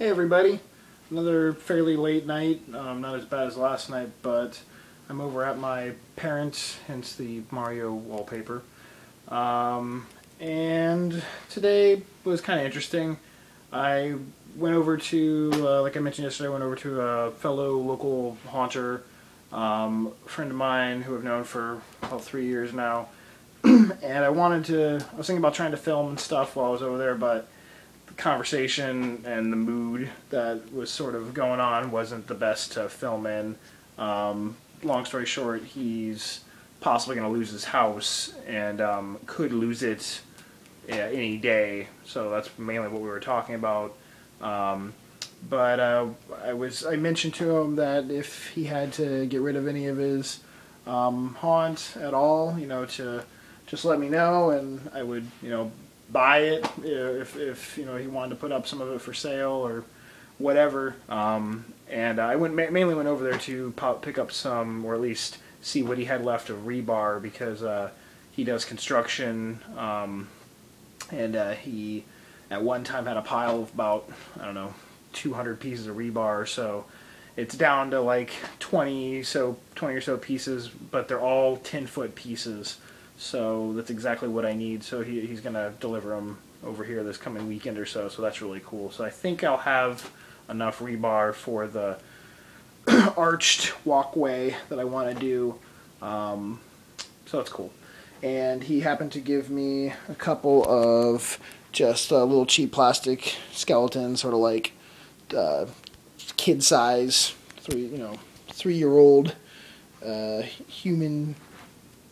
Hey everybody, another fairly late night, not as bad as last night, but I'm over at my parents', hence the Mario wallpaper. And today was kind of interesting. I went over to, like I mentioned yesterday, I went over to a fellow local haunter, friend of mine who I've known for about 3 years now. And I was thinking about trying to film and stuff while I was over there, but conversation and the mood that was sort of going on wasn't the best to film in. Long story short, he's possibly going to lose his house and could lose it any day. So that's mainly what we were talking about. But I mentioned to him that if he had to get rid of any of his haunt at all, to just let me know, and I would, buy it if he wanted to put up some of it for sale or whatever. And I mainly went over there to pick up some, or at least see what he had left of rebar, because he does construction, and he at one time had a pile of about, I don't know, 200 pieces of rebar. So it's down to like 20 or so pieces, but they're all 10-foot pieces. So that's exactly what I need. So he's going to deliver them over here this coming weekend or so. So that's really cool. So I think I'll have enough rebar for the arched walkway that I want to do. So that's cool. And he happened to give me a couple of just little cheap plastic skeletons, sort of like kid size, 3-year-old human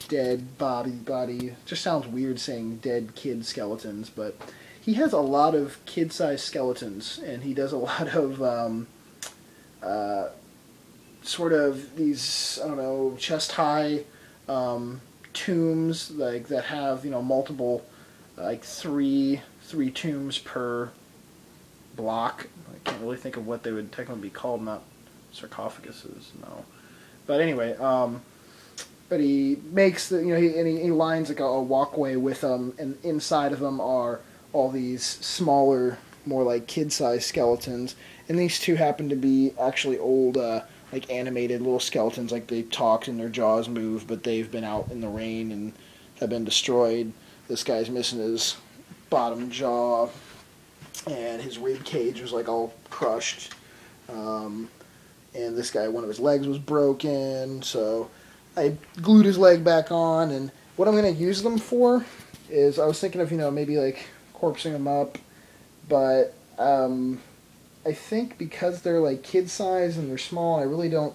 dead body. Just sounds weird saying dead kid skeletons, but he has a lot of kid-sized skeletons, and he does a lot of sort of these, I don't know, chest-high tombs like that have multiple, like three tombs per block. I can't really think of what they would technically be called. Not sarcophaguses, no. But anyway, but he makes he lines like a walkway with them, and inside of them are all these smaller, more like kid-sized skeletons. And these two happen to be actually old, like animated little skeletons. Like they talked and their jaws move, but they've been out in the rain and have been destroyed. This guy's missing his bottom jaw, and his rib cage was like all crushed. And this guy, one of his legs was broken, so I glued his leg back on. And what I'm going to use them for is, I was thinking of, maybe like corpsing them up, but I think because they're like kid size and they're small, I really don't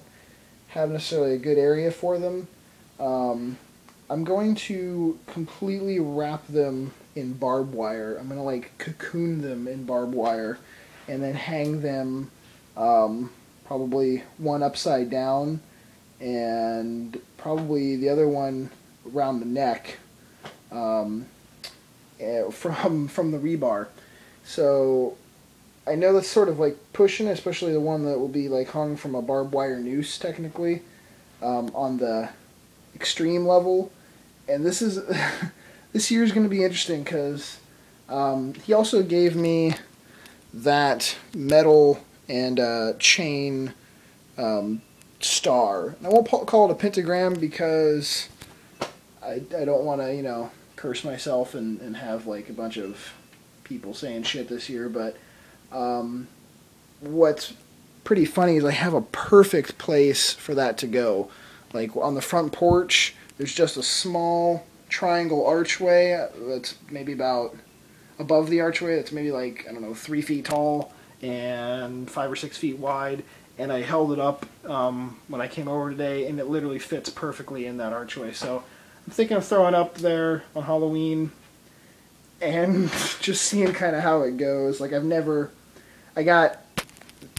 have necessarily a good area for them. I'm going to completely wrap them in barbed wire. I'm going to like cocoon them in barbed wire and then hang them probably one upside down and probably the other one around the neck from the rebar. So I know that's sort of like pushing, especially the one that will be like hung from a barbed wire noose technically on the extreme level. And this is this year is going to be interesting because he also gave me that metal and chain star. And I won't call it a pentagram because I don't want to, curse myself and have like a bunch of people saying shit this year. But what's pretty funny is I have a perfect place for that to go. Like on the front porch, there's just a small triangle archway that's maybe about above the archway. That's maybe like, I don't know, 3 feet tall and 5 or 6 feet wide. And I held it up when I came over today, and it literally fits perfectly in that archway. So I'm thinking of throwing up there on Halloween and just seeing kind of how it goes. Like I got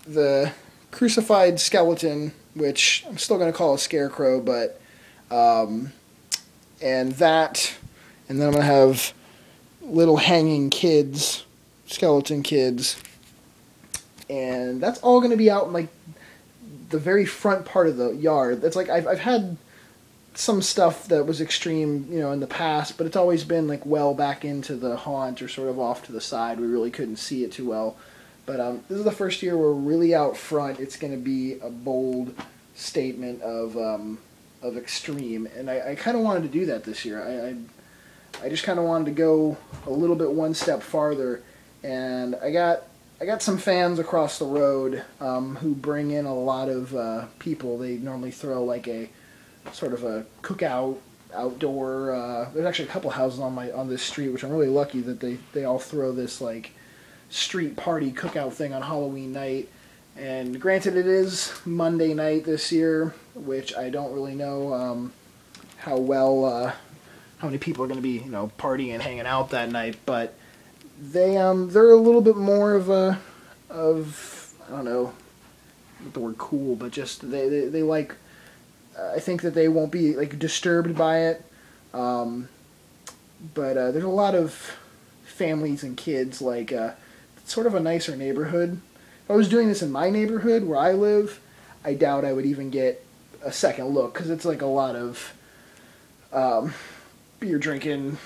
the crucified skeleton, which I'm still going to call a scarecrow, but, and then I'm going to have little hanging kids, skeleton kids, and that's all going to be out in like the very front part of the yard. That's like I've had some stuff that was extreme, in the past, but it's always been like well back into the haunt or sort of off to the side. We really couldn't see it too well. But this is the first year we're really out front. It's going to be a bold statement of extreme, and I kind of wanted to do that this year. I just kind of wanted to go a little bit one step farther, and I got some fans across the road who bring in a lot of people. They normally throw like a sort of a cookout outdoor. There's actually a couple houses on this street, which I'm really lucky that they all throw this like street party cookout thing on Halloween night. And granted, it is Monday night this year, which I don't really know how many people are going to be partying and hanging out that night, but they're a little bit more of I don't know not the word cool, but just they like. I think that they won't be like disturbed by it, but there's a lot of families and kids. Like it's sort of a nicer neighborhood. If I was doing this in my neighborhood where I live, I doubt I would even get a second look, because it's like a lot of beer drinking,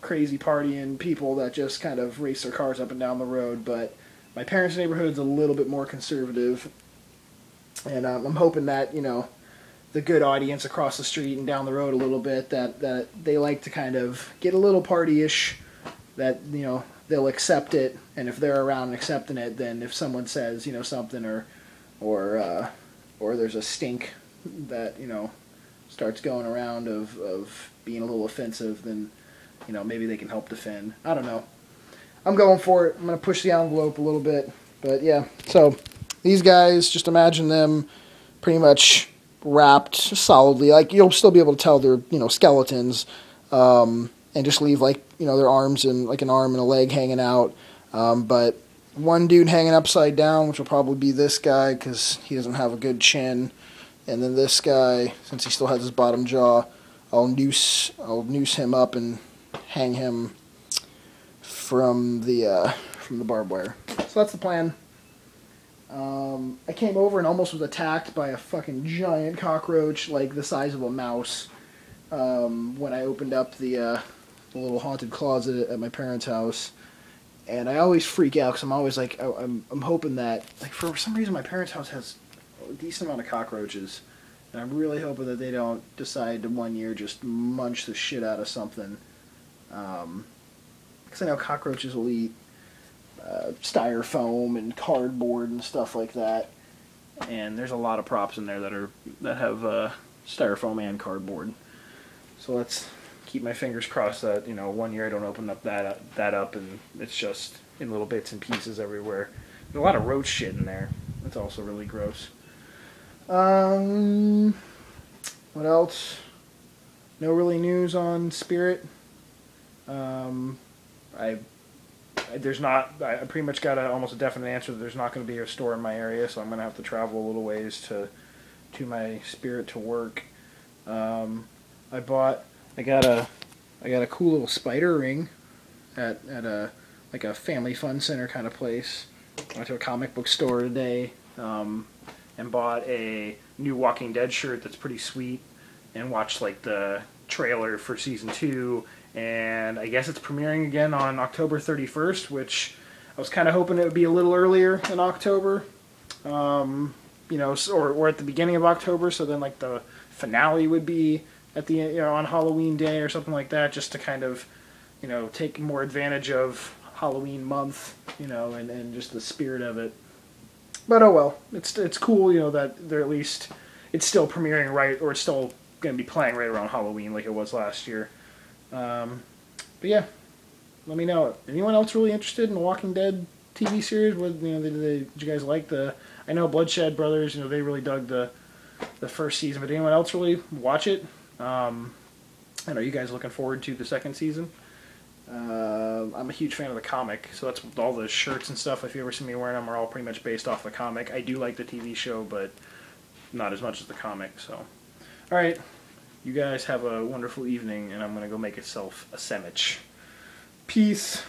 crazy partying people that just kind of race their cars up and down the road. But my parents' neighborhood's a little bit more conservative, and I'm hoping that the good audience across the street and down the road a little bit, that they like to kind of get a little party-ish, that they'll accept it, and if they're around and accepting it, then if someone says something or there's a stink that starts going around of being a little offensive, then maybe they can help defend. I don't know. I'm going for it. I'm going to push the envelope a little bit, but yeah. So these guys, just imagine them pretty much wrapped solidly. Like, you'll still be able to tell they're skeletons, and just leave like their arms and like an arm and a leg hanging out. But one dude hanging upside down, which will probably be this guy because he doesn't have a good chin, and then this guy, since he still has his bottom jaw, I'll noose him up and hang him from the barbed wire. So that's the plan. I came over and almost was attacked by a fucking giant cockroach, like the size of a mouse, when I opened up the little haunted closet at my parents' house. And I always freak out because I'm always like, I'm hoping that, like, for some reason my parents' house has a decent amount of cockroaches, and I'm really hoping that they don't decide to one year just munch the shit out of something. Because I know cockroaches will eat styrofoam and cardboard and stuff like that, and there's a lot of props in there that have styrofoam and cardboard. So let's keep my fingers crossed that one year I don't open up that up and it's just in little bits and pieces everywhere. There's a lot of roach shit in there. That's also really gross. What else? No really news on Spirit. I pretty much got almost a definite answer that there's not going to be a store in my area, so I'm going to have to travel a little ways to my Spirit to work. I got a cool little spider ring at a family fun center kind of place. I went to a comic book store today and bought a new Walking Dead shirt that's pretty sweet, and watched like the trailer for season 2. And I guess it's premiering again on October 31st, which I was kind of hoping it would be a little earlier in October, or at the beginning of October, so then like the finale would be at the on Halloween Day or something like that, just to kind of take more advantage of Halloween month, and just the spirit of it. But oh well, it's cool, that they're at least it's still premiering right, or it's still going to be playing right around Halloween like it was last year. But yeah, let me know. Anyone else really interested in the Walking Dead TV series? What did you guys like the? I know Bloodshed Brothers. They really dug the first season. But anyone else really watch it? And are you guys looking forward to the second season? I'm a huge fan of the comic, so that's all the shirts and stuff. If you ever see me wearing them, are all pretty much based off the comic. I do like the TV show, but not as much as the comic. So, all right. You guys have a wonderful evening, and I'm going to go make myself a sandwich. Peace.